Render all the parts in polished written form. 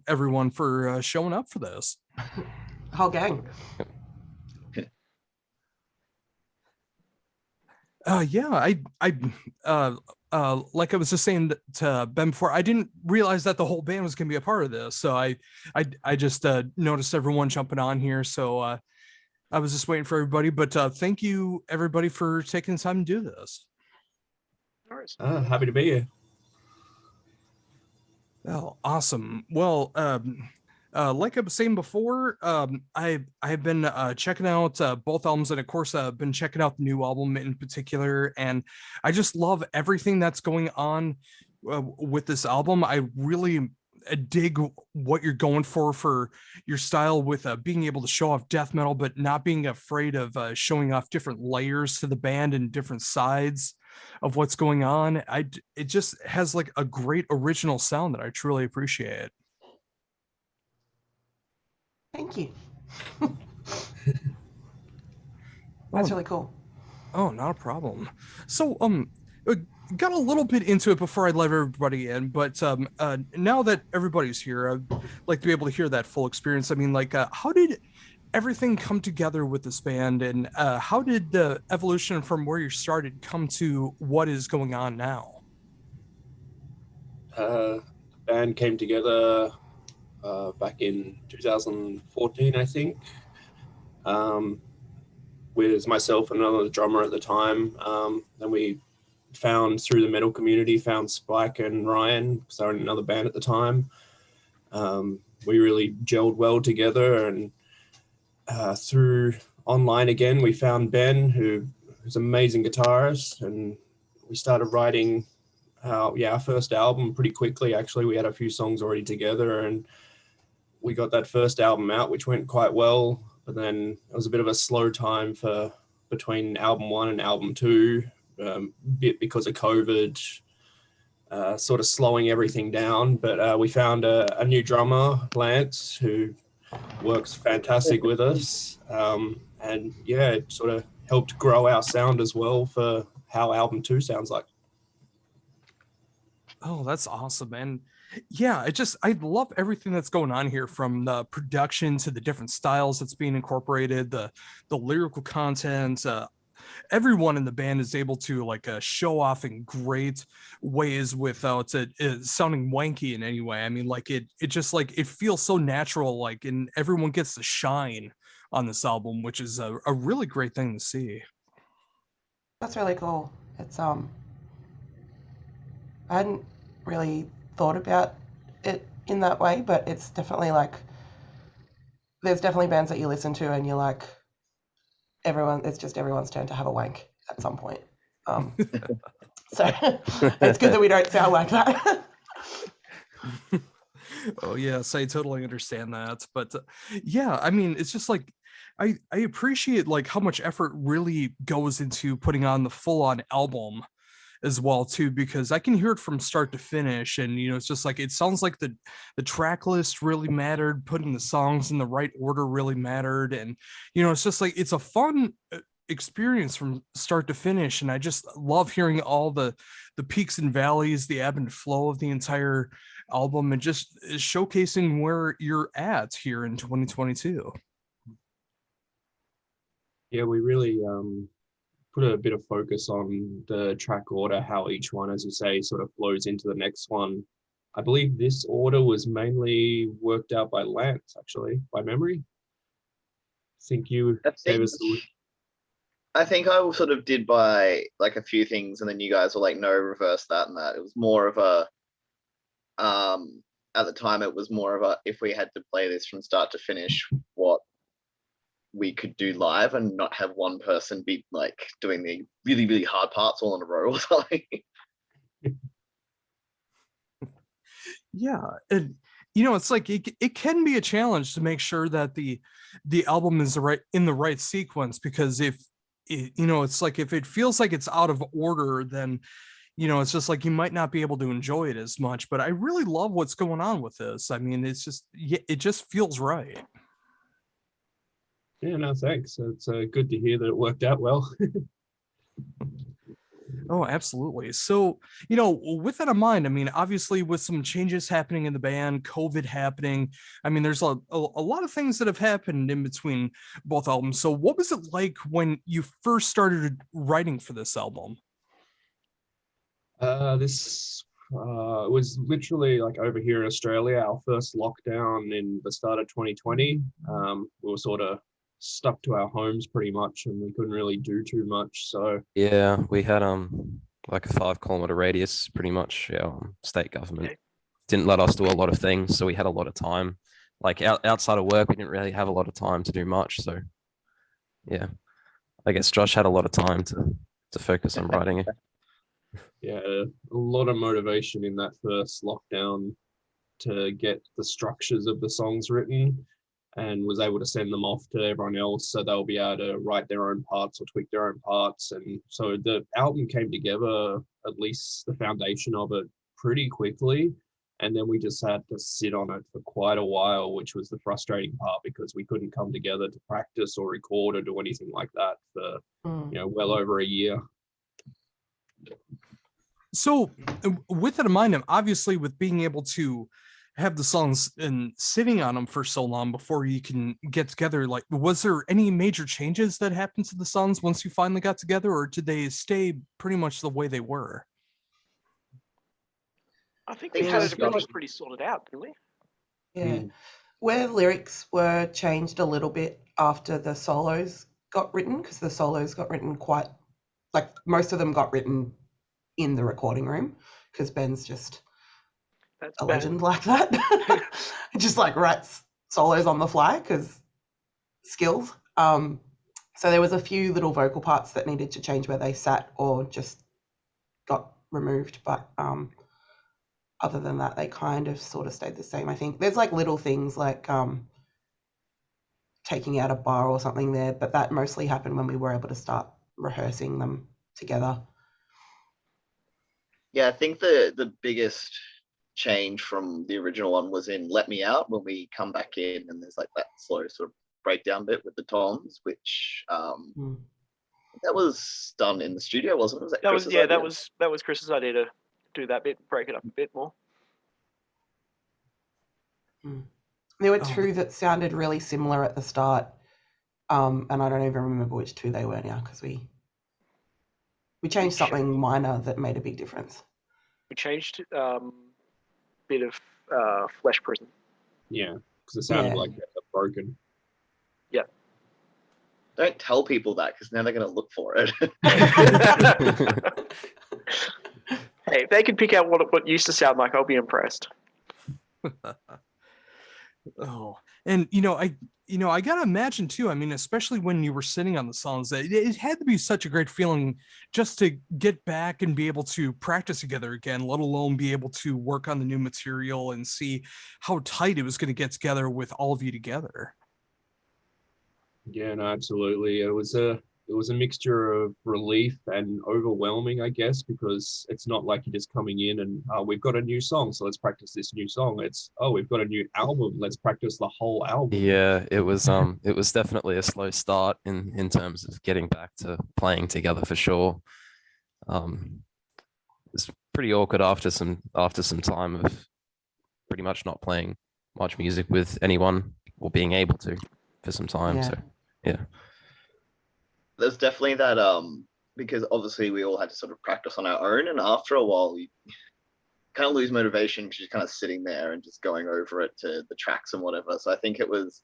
everyone for showing up for this. Whole gang. Yeah, like I was just saying to Ben before, I didn't realize that the whole band was going to be a part of this. So I just noticed everyone jumping on here. So I was just waiting for everybody. But thank you, everybody, for taking the time to do this. Happy to be here. Oh, awesome. Well, like I was saying before, I have been checking out both albums, and of course, been checking out the new album in particular, and I just love everything that's going on with this album. I really dig what you're going for your style with being able to show off death metal, but not being afraid of showing off different layers to the band and different sides of what's going on. It just has like a great original sound that I truly appreciate. Thank you. That's really cool. Oh, not a problem. So, got a little bit into it before I let everybody in, but now that everybody's here, I'd like to be able to hear that full experience. I mean, like, how did everything come together with this band, and how did the evolution from where you started come to what is going on now? The band came together back in 2014, I think, with myself and another drummer at the time. Then we found, through the metal community, found Spike and Ryan, because they were in another band at the time. We really gelled well together, and through online again, we found Ben, who's an amazing guitarist, and we started writing our first album pretty quickly. Actually, we had a few songs already together, and we got that first album out, which went quite well. But then it was a bit of a slow time between album 1 and album 2, bit because of COVID, sort of slowing everything down. But we found a new drummer, Lance, who works fantastic with us. And yeah, it sort of helped grow our sound as well for how album 2 sounds like. Oh, that's awesome, man. Yeah, I love everything that's going on here, from the production to the different styles that's being incorporated, the lyrical content. Everyone in the band is able to like show off in great ways without it sounding wanky in any way. I mean, like it just like it feels so natural, like, and everyone gets to shine on this album, which is a really great thing to see. That's really cool. It's I hadn't really thought about it in that way, but it's definitely like there's definitely bands that you listen to and you're like, it's just everyone's turn to have a wank at some point. So it's good that we don't sound like that. Oh yes, I totally understand that. But yeah, I mean, it's just like I appreciate like how much effort really goes into putting on the full-on album as well too, because I can hear it from start to finish, and it's just like it sounds like the track list really mattered, putting the songs in the right order really mattered, and it's just like it's a fun experience from start to finish, and I just love hearing all the peaks and valleys, the ebb and flow of the entire album, and just showcasing where you're at here in 2022. Yeah, we really put a bit of focus on the track order, how each one, as you say, sort of flows into the next one. I believe this order was mainly worked out by Lance, actually, by memory. I think I sort of did by like a few things, and then you guys were like, no, reverse that and that. It was more of a, at the time, it was more of a, if we had to play this from start to finish, what we could do live and not have one person be like doing the really, really hard parts all in a row or something. Yeah, and it's like it can be a challenge to make sure that the album is in the right sequence, because if it's like if it feels like it's out of order, then it's just like you might not be able to enjoy it as much. But I really love what's going on with this. I mean, it just feels right. Yeah, no, thanks. It's good to hear that it worked out well. Oh, absolutely. So, with that in mind, I mean, obviously, with some changes happening in the band, COVID happening, I mean, there's a lot of things that have happened in between both albums. So, what was it like when you first started writing for this album? This was literally like over here in Australia, our first lockdown in the start of 2020. We were sort of stuck to our homes pretty much, and we couldn't really do too much. So Yeah, we had like a 5 kilometer radius, pretty much. Our state government didn't let us do a lot of things, so we had a lot of time. Like outside of work, we didn't really have a lot of time to do much. So yeah, I guess Josh had a lot of time to focus on writing it. yeah, a lot of motivation in that first lockdown to get the structures of the songs written, and was able to send them off to everyone else so they'll be able to write their own parts or tweak their own parts. And so the album came together, at least the foundation of it, pretty quickly. And then we just had to sit on it for quite a while, which was the frustrating part, because we couldn't come together to practice or record or do anything like that for well over a year. So, with that in mind, and obviously with being able to have the songs and sitting on them for so long before you can get together, like, was there any major changes that happened to the songs once you finally got together, or did they stay pretty much the way they were? I think we had it pretty sorted out, didn't we? Yeah. Where lyrics were changed a little bit after the solos got written, because the solos got written quite, like, most of them got written in the recording room, because Ben's just a legend like that. Just like writes solos on the fly because skills. So there was a few little vocal parts that needed to change where they sat or just got removed, but other than that, they kind of sort of stayed the same. I think there's like little things like taking out a bar or something there, but that mostly happened when we were able to start rehearsing them together. Yeah, I think the biggest change from the original one was in Let Me Out, when we come back in and there's like that slow sort of breakdown bit with the toms, which that was done in the studio, wasn't it? That was Chris's idea to do that bit, break it up a bit more. There were two that sounded really similar at the start, and I don't even remember which two they were now, because we changed something minor that made a big difference. We changed bit of Flesh Prison. Yeah, because it sounded like it got broken. Yeah. Don't tell people that, because now they're going to look for it. Hey, if they can pick out what it used to sound like, I'll be impressed. Oh, and I gotta imagine too, I mean, especially when you were sitting on the songs, that it had to be such a great feeling just to get back and be able to practice together again, let alone be able to work on the new material and see how tight it was going to get together with all of you together. Yeah, no, absolutely. It was a mixture of relief and overwhelming, I guess, because it's not like you're just coming in and we've got a new song, so let's practice this new song. It's we've got a new album, let's practice the whole album. Yeah, it was definitely a slow start in terms of getting back to playing together for sure. It's pretty awkward after some time of pretty much not playing much music with anyone or being able to for some time. So yeah. There's definitely that because obviously we all had to sort of practice on our own, and after a while you kind of lose motivation because you're kind of sitting there and just going over it to the tracks and whatever. So I think it was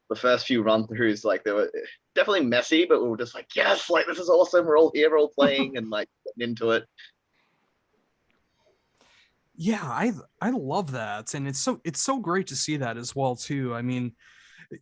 the first few run throughs, like, they were definitely messy, but we were just like, yes, like, this is awesome, we're all here, we're all playing and like getting into it. Yeah, I love that, and it's so great to see that as well too. I mean,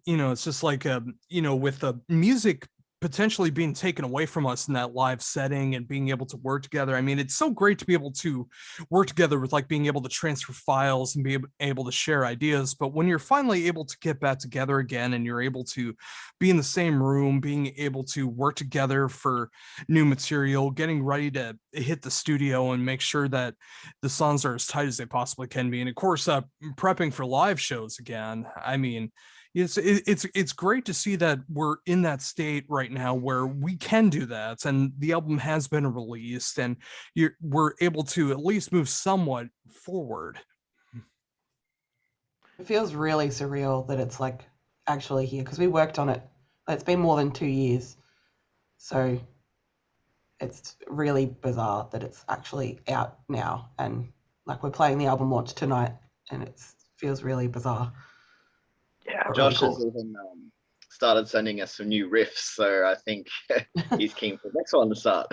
it's just like with the music potentially being taken away from us in that live setting and being able to work together. I mean, it's so great to be able to work together with, like, being able to transfer files and be able to share ideas. But when you're finally able to get back together again and you're able to be in the same room, being able to work together for new material, getting ready to hit the studio and make sure that the songs are as tight as they possibly can be. And of course, prepping for live shows again. I mean, It's great to see that we're in that state right now where we can do that, and the album has been released, and we're able to at least move somewhat forward. It feels really surreal that it's like actually here because we worked on it. It's been more than 2 years, so it's really bizarre that it's actually out now, and like we're playing the album launch tonight, and it feels really bizarre. Yeah, really Josh cool. has even started sending us some new riffs, so I think he's keen for the next one to start.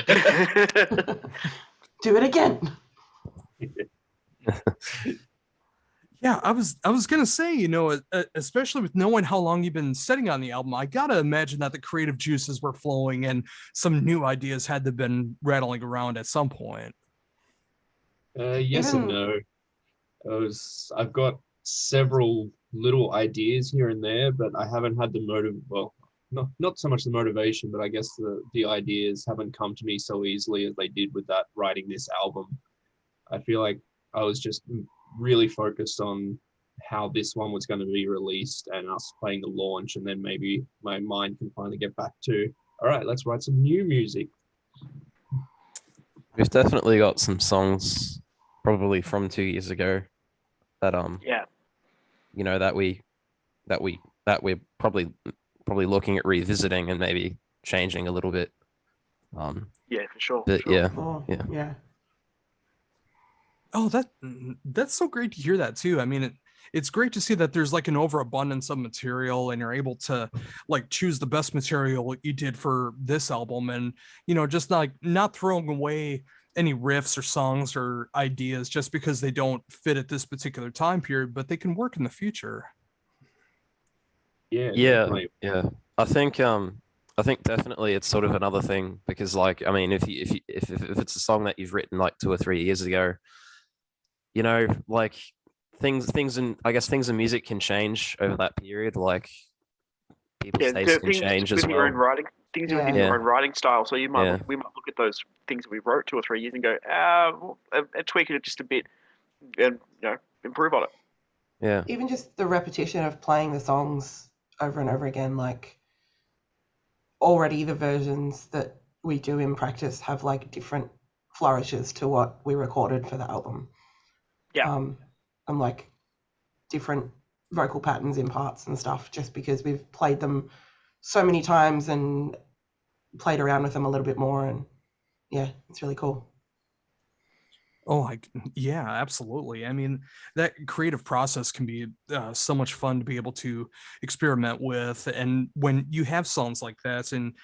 Do it again. Yeah, I was gonna say, especially with knowing how long you've been sitting on the album, I gotta imagine that the creative juices were flowing and some new ideas had to have been rattling around at some point. Yes and no. I've got several little ideas here and there, but I haven't had the not so much the motivation, but I guess the ideas haven't come to me so easily as they did with that writing this album. I feel like I was just really focused on how this one was going to be released and us playing the launch, and then maybe my mind can finally get back to, all right, let's write some new music. We've definitely got some songs probably from 2 years ago that Yeah. that we're probably looking at revisiting and maybe changing a little bit. Yeah, for sure. But sure. yeah. Oh, Yeah. yeah. Oh, that's so great to hear that too. I mean, it's great to see that there's like an overabundance of material and you're able to like choose the best material you did for this album, and just not throwing away any riffs or songs or ideas just because they don't fit at this particular time period, but they can work in the future. Yeah, Yeah, definitely. yeah. I think definitely it's sort of another thing because, like, I mean, if it's a song that you've written like 2 or 3 years ago, like things in music can change over that period. Like people's Yeah, taste can things change as with your well. own writing, things within Yeah. your own writing style. So we might look at those things we wrote 2 or 3 years and go, and tweak it just a bit, and improve on it. Yeah, Even just the repetition of playing the songs over and over again, like already the versions that we do in practice have like different flourishes to what we recorded for the album. Yeah. And like different vocal patterns in parts and stuff, just because we've played them so many times and played around with them a little bit more, and yeah, it's really cool. Oh, yeah, absolutely. I mean, that creative process can be so much fun to be able to experiment with. And when you have songs like that and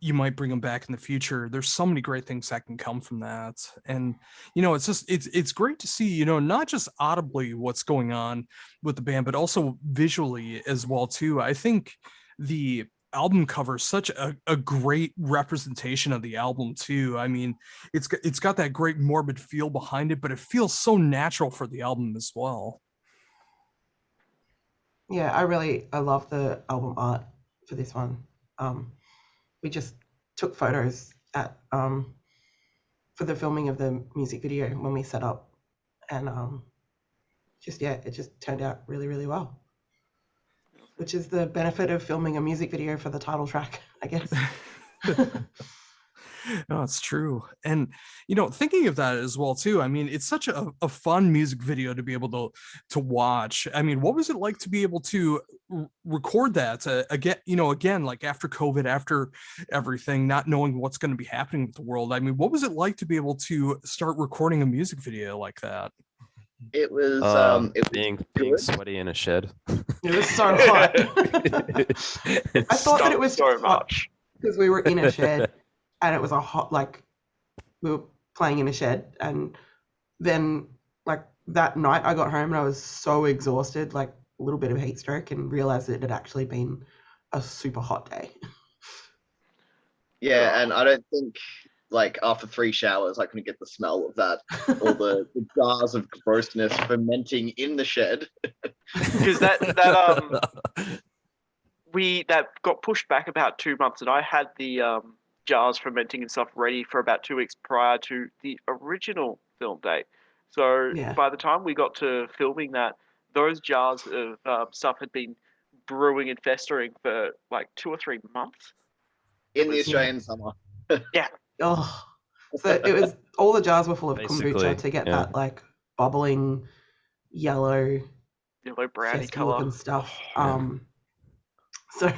you might bring them back in the future, there's so many great things that can come from that. And, it's great to see, not just audibly what's going on with the band, but also visually as well, too. I think the album cover is such a great representation of the album too. I mean, it's got that great morbid feel behind it, but it feels so natural for the album as well. Yeah, I love the album art for this one. We just took photos at for the filming of the music video when we set up, and it just turned out really, really well. Which is the benefit of filming a music video for the title track, I guess. No, it's true. And, thinking of that as well, too, I mean, it's such a fun music video to be able to watch. I mean, what was it like to be able to record that again, like after COVID, after everything, not knowing what's going to be happening with the world? I mean, what was it like to be able to start recording a music video like that? It was being good. sweaty in a shed. It was so hot. I thought that it was so hot much because we were in a shed and it was a hot, like we were playing in a shed, and then like that night I got home and I was so exhausted, like a little bit of heat stroke, and realized that it had actually been a super hot day. Yeah, and I don't think like after 3 showers I couldn't get the smell of that, all the jars of grossness fermenting in the shed. because that got pushed back about 2 months, and I had the jars fermenting and stuff ready for about 2 weeks prior to the original film date. So Yeah. by the time we got to filming that, those jars of stuff had been brewing and festering for like 2 or 3 months. In the was- Australian summer. Oh, so it was all the jars were full of Basically, kombucha to get yeah. that like bubbling yellow Yellow brownie zesty color. looking stuff. Yeah. So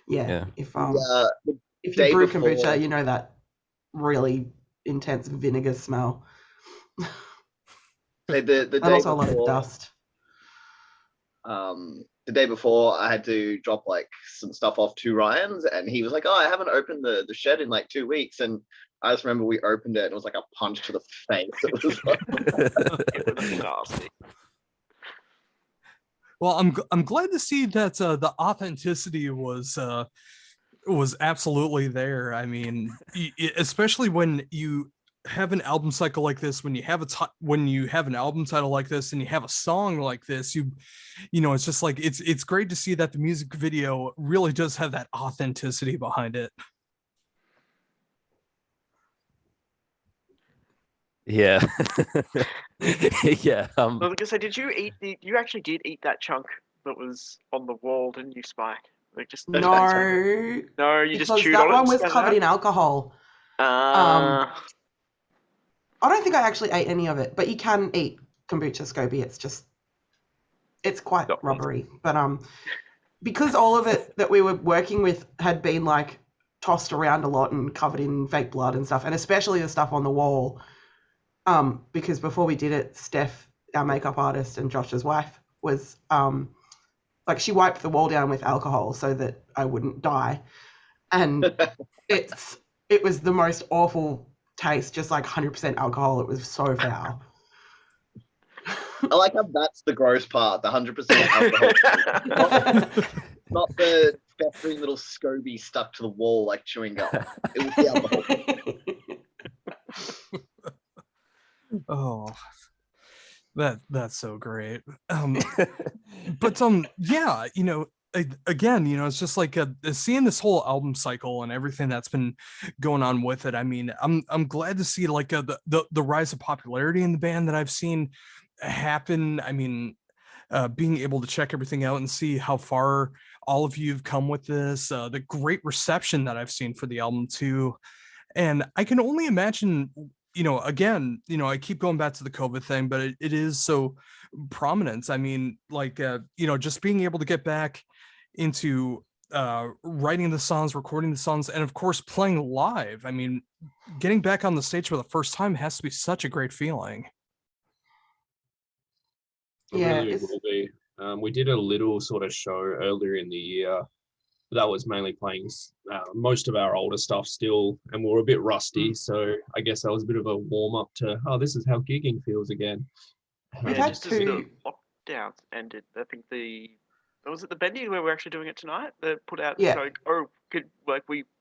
yeah, Yeah. if The you day brew before- kombucha, you know that really intense vinegar smell, the and day also a lot of before, dust. the day before, I had to drop like some stuff off to Ryan's, and he was like, "Oh, I haven't opened the shed in like 2 weeks." And I just remember we opened it, and it was like a punch to the face. It was like, It was nasty. Well, I'm glad to see that the authenticity was absolutely there. I mean, especially when you have an album cycle like this, when you have when you have an album title like this, and you have a song like this, you know, it's just like it's great to see that the music video really does have that authenticity behind it. Yeah. Yeah. I was gonna say, did you eat you actually did eat that chunk that was on the wall, didn't you, Spike? Like just No, no, you just because chewed that on it. one was covered in alcohol. I don't think I actually ate any of it, but you can eat kombucha SCOBY. It's quite Got me. rubbery. But because all of it that we were working with had been like tossed around a lot and covered in fake blood and stuff, and especially the stuff on the wall. Because before we did it, Steph, our makeup artist and Josh's wife, was like she wiped the wall down with alcohol so that I wouldn't die. And it was the most awful taste, just like 100% alcohol. It was so foul. I like how that's the gross part, the 100% alcohol. Not the festering little SCOBY stuck to the wall like chewing gum. It was the alcohol. Oh, that's so great. But yeah, you know, again, you know, it's just like seeing this whole album cycle and everything that's been going on with it. I mean, I'm glad to see like the rise of popularity in the band that I've seen happen. I mean, being able to check everything out and see how far all of you've come with this, the great reception that I've seen for the album too. And I can only imagine, you know, again, you know, I keep going back to the COVID thing, but it is so prominent. I mean, like, you know, just being able to get back into writing the songs, recording the songs, and of course playing live. I mean, getting back on the stage for the first time has to be such a great feeling. It Yeah, really it's- will be. We did a little sort of show earlier in the year. That was mainly playing most of our older stuff still, and we were a bit rusty. So I guess that was a bit of a warm up to, oh, this is how gigging feels again. We've Yeah, had just as the two- lockdowns ended, I think was it the Bendy where we're actually doing it tonight? They put out Yeah. like, oh,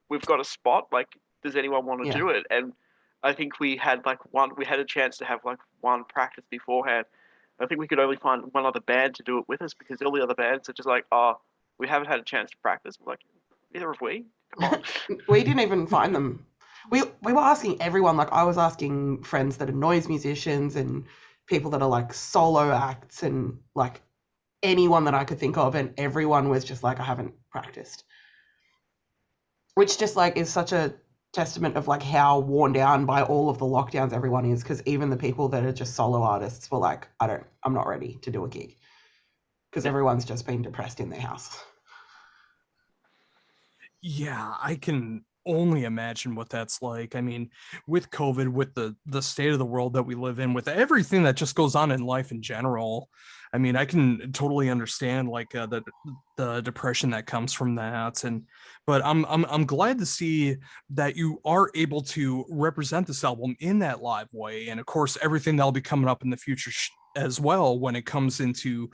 we've got a spot. Like, does anyone want to Yeah. do it? And I think we had a chance to have like one practice beforehand. I think we could only find one other band to do it with us because all the other bands are just like, oh, we haven't had a chance to practice. We're like, neither have we. Come on. We didn't even find them. We were asking everyone. Like I was asking friends that are noise musicians and people that are like solo acts and like anyone that I could think of, and everyone was just like, I haven't practiced. Which just like is such a testament of like how worn down by all of the lockdowns everyone is, because even the people that are just solo artists were like, I'm not ready to do a gig. Because everyone's just been depressed in their house. Yeah, I can only imagine what that's like. I mean, with COVID, with the state of the world that we live in, with everything that just goes on in life in general, I mean, I can totally understand like the depression that comes from that. But I'm glad to see that you are able to represent this album in that live way, and of course everything that'll be coming up in the future as well when it comes into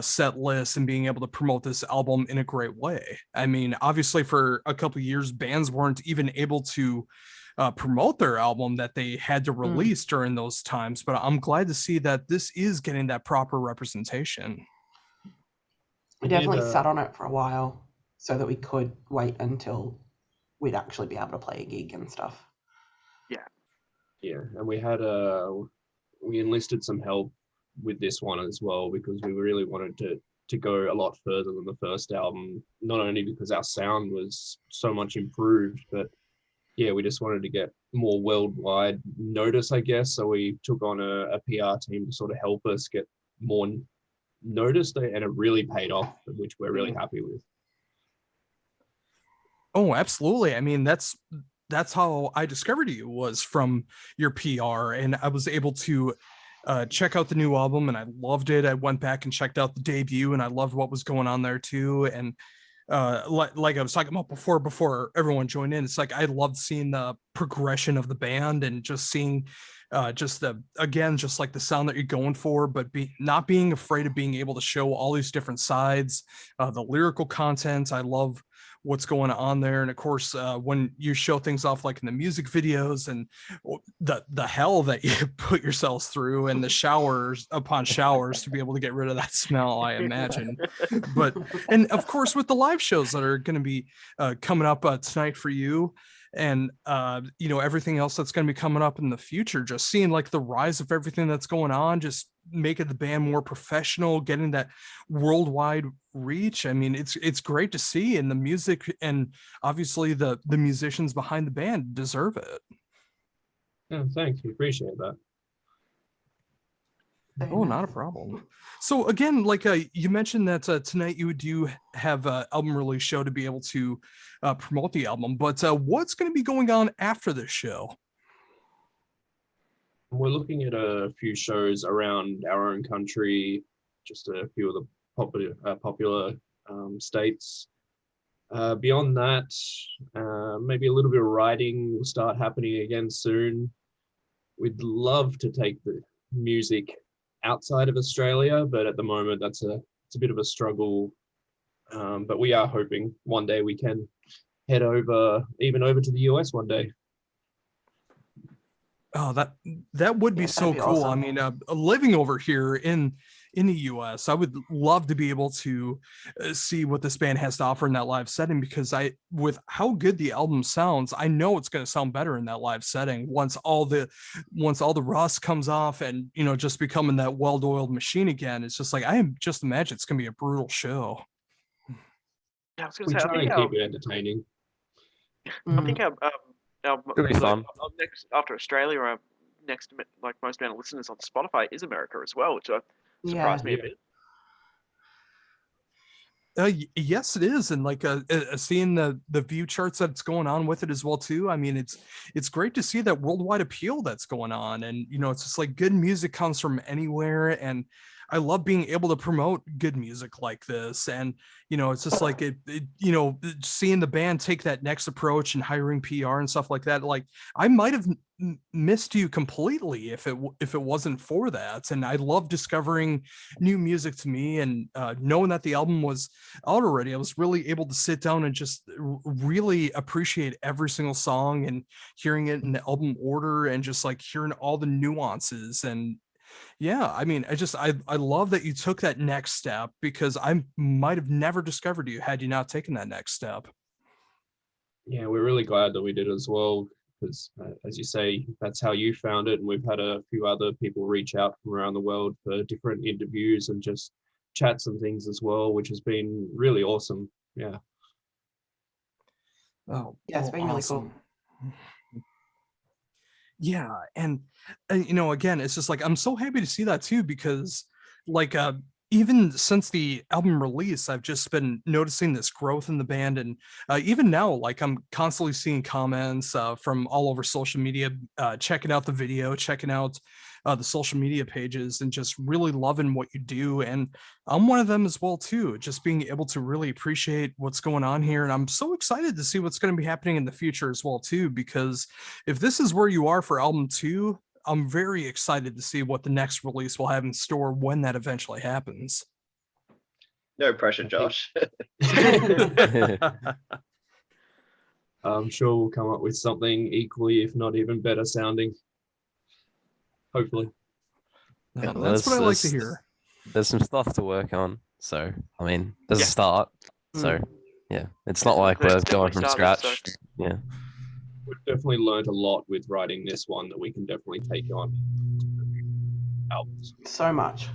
set lists and being able to promote this album in a great way. I mean, obviously for a couple of years, bands weren't even able to promote their album that they had to release during those times, but I'm glad to see that this is getting that proper representation. We definitely sat on it for a while so that we could wait until we'd actually be able to play a gig and stuff. Yeah, and we enlisted some help with this one as well because we really wanted to to go a lot further than the first album, not only because our sound was so much improved, but yeah, we just wanted to get more worldwide notice, I guess. So we took on a PR team to sort of help us get more noticed, and it really paid off, which we're really happy with. Oh, absolutely. I mean, that's how I discovered you, was from your PR, and I was able to check out the new album, and I loved it. I went back and checked out the debut, and I loved what was going on there too. And like I was talking about before everyone joined in, it's like I loved seeing the progression of the band and just seeing just like the sound that you're going for, but not being afraid of being able to show all these different sides, the lyrical content. I love what's going on there. And of course, when you show things off like in the music videos, and the hell that you put yourselves through, and the showers upon showers to be able to get rid of that smell, I imagine. But and of course with the live shows that are going to be coming up tonight for you, and everything else that's going to be coming up in the future, just seeing like the rise of everything that's going on, just making the band more professional, getting that worldwide reach. I mean, it's great to see, and the music, and obviously the musicians behind the band deserve it. Yeah, thanks, we appreciate that. Oh, not a problem. So again, like you mentioned that tonight you do have an album release show to be able to promote the album, but what's going to be going on after this show? We're looking at a few shows around our own country, just a few of the popular states. Beyond that, maybe a little bit of writing will start happening again soon. We'd love to take the music outside of Australia, but at the moment it's a bit of a struggle. But we are hoping one day we can head over to the US one day. Oh, that would be so cool. Awesome. I mean, living over here in the US, I would love to be able to see what this band has to offer in that live setting, because with how good the album sounds, I know it's going to sound better in that live setting once all the rust comes off, and just becoming that well-oiled machine again. It's just like, I just imagine it's going to be a brutal show. Yeah, I was We going to say, try and keep it entertaining. I think our It'll be fun. next after Australia, our next, like most band listeners on Spotify, is America as well, which surprised me a bit. Yes, it is, and like seeing the view charts that's going on with it as well too. I mean, it's great to see that worldwide appeal that's going on, and it's just like good music comes from anywhere, and I love being able to promote good music like this. And it's just like seeing the band take that next approach and hiring PR and stuff like that. Like, I might have missed you completely if it wasn't for that. And I love discovering new music to me, and knowing that the album was out already, I was really able to sit down and just really appreciate every single song, and hearing it in the album order, and just like hearing all the nuances. And yeah, I mean, I love that you took that next step, because I might have never discovered you had you not taken that next step. Yeah, we're really glad that we did as well, because as you say, that's how you found it. And we've had a few other people reach out from around the world for different interviews and just chats and things as well, which has been really awesome. Yeah. Oh, yeah, it's been awesome. Really cool. Yeah, and again, it's just like, I'm so happy to see that too, because like even since the album release, I've just been noticing this growth in the band. And even now, like, I'm constantly seeing comments from all over social media, checking out the video, checking out the social media pages, and just really loving what you do. And I'm one of them as well too, just being able to really appreciate what's going on here. And I'm so excited to see what's going to be happening in the future as well too, because if this is where you are for album 2, I'm very excited to see what the next release will have in store when that eventually happens. No pressure, Josh. I'm sure we'll come up with something equally, if not even better sounding. Hopefully. No, that's what I like to hear. There's some stuff to work on. So, I mean, there's a start. So, yeah, it's not like we're going from scratch. Yeah. We've definitely learned a lot with writing this one that we can definitely take on albums. So much.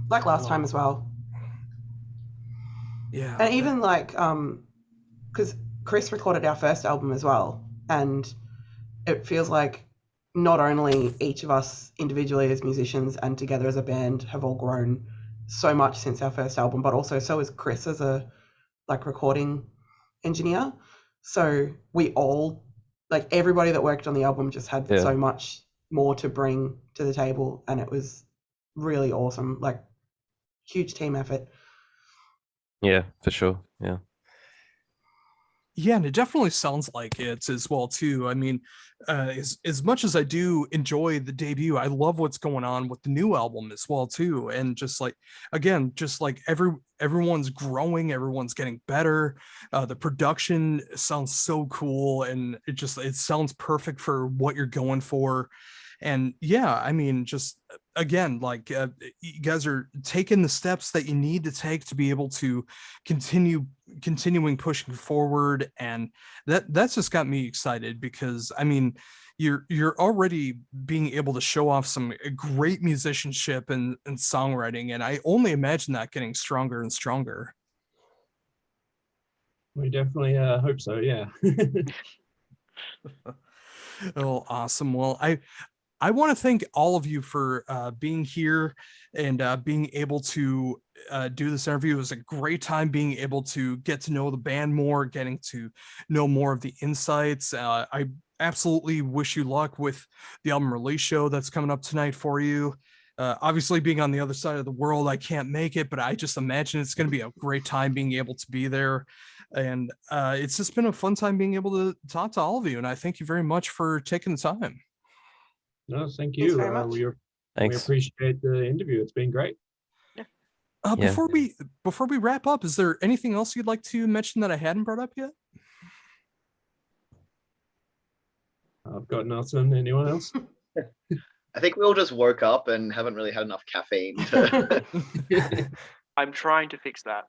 Like last time as well. Yeah. And even like, because Chris recorded our first album as well, and it feels like not only each of us individually as musicians and together as a band have all grown so much since our first album, but also so is Chris as a like recording engineer. So we all, like everybody that worked on the album just had Yeah. so much more to bring to the table, and it was really awesome, like huge team effort. Yeah, for sure. Yeah. Yeah, and it definitely sounds like it as well too. I mean, as much as I do enjoy the debut, I love what's going on with the new album as well too. And just like again, just like everyone's growing, everyone's getting better. The production sounds so cool, and it sounds perfect for what you're going for. And yeah, I mean, just again, like you guys are taking the steps that you need to take to be able to continuing pushing forward, and that's just got me excited because I mean you're already being able to show off some great musicianship and songwriting, and I only imagine that getting stronger and stronger. We definitely hope so. Yeah. Oh, awesome. Well, I want to thank all of you for being here and being able to do this interview. It was a great time being able to get to know the band more, getting to know more of the insights. I absolutely wish you luck with the album release show that's coming up tonight for you. Obviously, being on the other side of the world, I can't make it, but I just imagine it's going to be a great time being able to be there. And it's just been a fun time being able to talk to all of you. And I thank you very much for taking the time. No, thank Thanks you. very much. We Thanks. appreciate the interview. It's been great. Yeah. Before we wrap up, is there anything else you'd like to mention that I hadn't brought up yet? I've got nothing. Anyone else? I think we all just woke up and haven't really had enough caffeine to. I'm trying to fix that.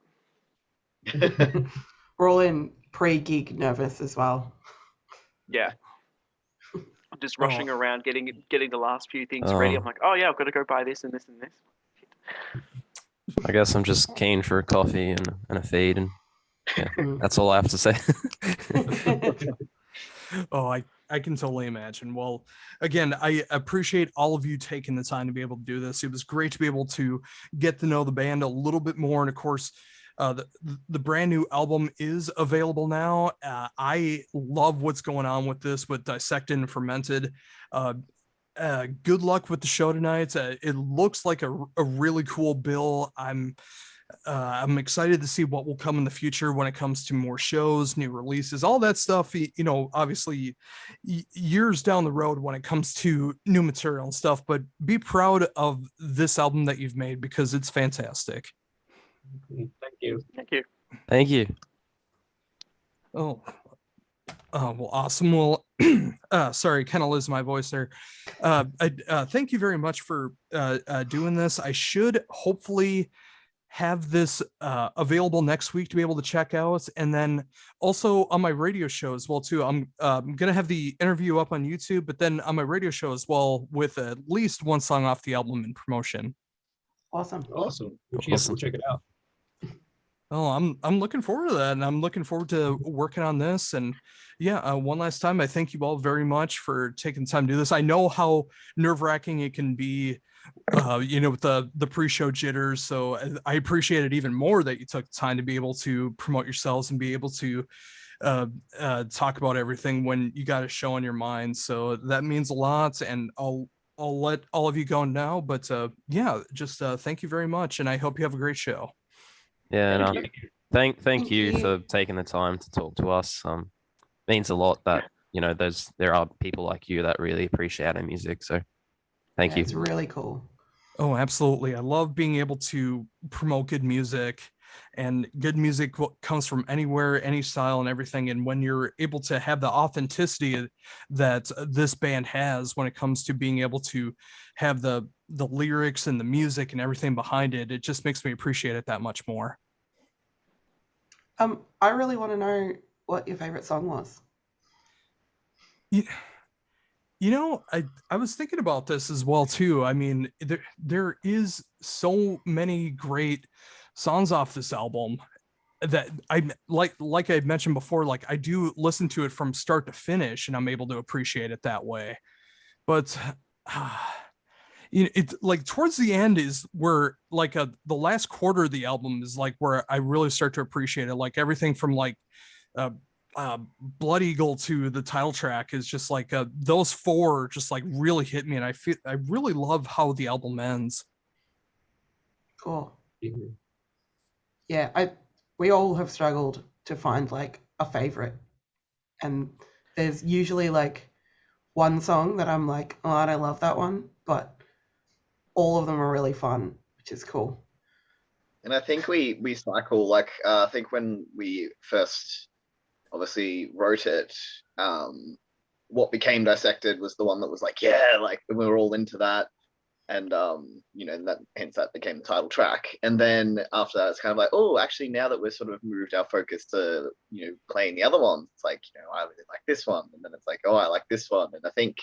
We're all in pre-gig nervous as well. Yeah. I'm just rushing around getting the last few things Oh. ready. I'm like, oh yeah, I've got to go buy this and this and this. I guess I'm just keen for a coffee and a feed, and yeah, that's all I have to say. Oh, I can totally imagine. Well, again, I appreciate all of you taking the time to be able to do this. It was great to be able to get to know the band a little bit more. And of course, the brand new album is available now. I love what's going on with this, with Dissected and Fermented. Good luck with the show tonight. It looks like a really cool bill. I'm excited to see what will come in the future when it comes to more shows, new releases, all that stuff. You know, obviously years down the road when it comes to new material and stuff, but be proud of this album that you've made because it's fantastic. Thank you. Thank you. Thank you. Oh, well, awesome. Well, sorry, kind of losing my voice there. Thank you very much for doing this. I should hopefully have this available next week to be able to check out, and then also on my radio show as well too. I'm gonna have the interview up on YouTube, but then on my radio show as well with at least one song off the album in promotion. Awesome. Awesome. We'll Awesome. check it out. Oh, I'm looking forward to that, and I'm looking forward to working on this. And yeah, one last time, I thank you all very much for taking the time to do this. I know how nerve-wracking it can be, you know, with the pre-show jitters. So I appreciate it even more that you took the time to be able to promote yourselves and be able to talk about everything when you got a show on your mind. So that means a lot, and I'll let all of you go now. But yeah, just thank you very much, and I hope you have a great show. Yeah, Thank no, you. thank Thank you you. for taking the time to talk to us. Means a lot that, you know, there are people like you that really appreciate our music. So thank Yeah, you. it's really cool. Oh, absolutely. I love being able to promote good music, and good music comes from anywhere, any style and everything. And when you're able to have the authenticity that this band has when it comes to being able to have the lyrics and the music and everything behind it, it just makes me appreciate it that much more. I really want to know what your favorite song was. You know, I was thinking about this as well too. I mean, there is so many great songs off this album, that I like I mentioned before, like I do listen to it from start to finish, and I'm able to appreciate it that way. But you know, it's like towards the end is where like the last quarter of the album is like where I really start to appreciate it. Like everything from like uh, Blood Eagle to the title track is just like those four just like really hit me, and I really love how the album ends. Cool. Mhm. Yeah, we all have struggled to find like a favorite, and there's usually like one song that I'm like, oh, I don't love that one, but all of them are really fun, which is cool. And I think we cycle like I think when we first obviously wrote it, what became Dissected was the one that was like, yeah, like we were all into that. And you know, and that hence that became the title track. And then after that, it's kind of like, oh, actually, now that we're sort of moved our focus to, you know, playing the other ones, it's like, you know, I really like this one, and then it's like, oh, I like this one. And I think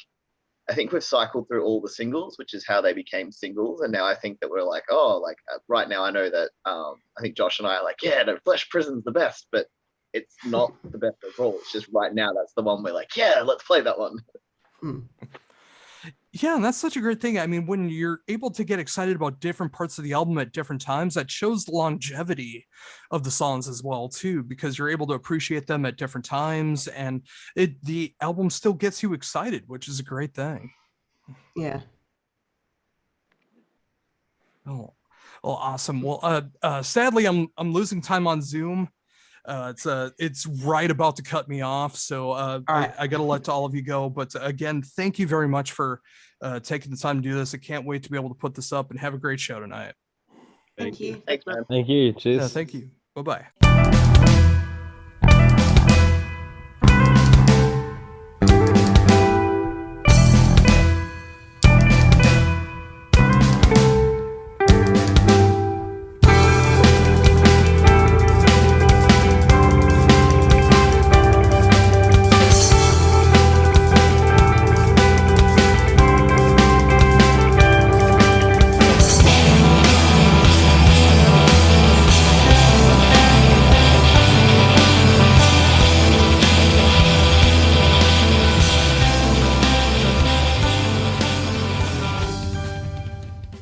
we've cycled through all the singles, which is how they became singles. And now I think that we're like, oh, like right now I know that I think Josh and I are like, yeah, no, Flesh Prison's the best, but it's not the best overall. It's just right now that's the one we're like, yeah, let's play that one. Yeah, and that's such a great thing. I mean, when you're able to get excited about different parts of the album at different times, that shows the longevity of the songs as well, too, because you're able to appreciate them at different times, and the album still gets you excited, which is a great thing. Yeah. Oh, well, awesome. Well, sadly, I'm losing time on Zoom. It's right about to cut me off, so right. I got to let all of you go. But again, thank you very much for taking the time to do this. I can't wait to be able to put this up, and have a great show tonight. Thank you. Thanks, man. Thank you. Cheers. Thank you. Bye bye.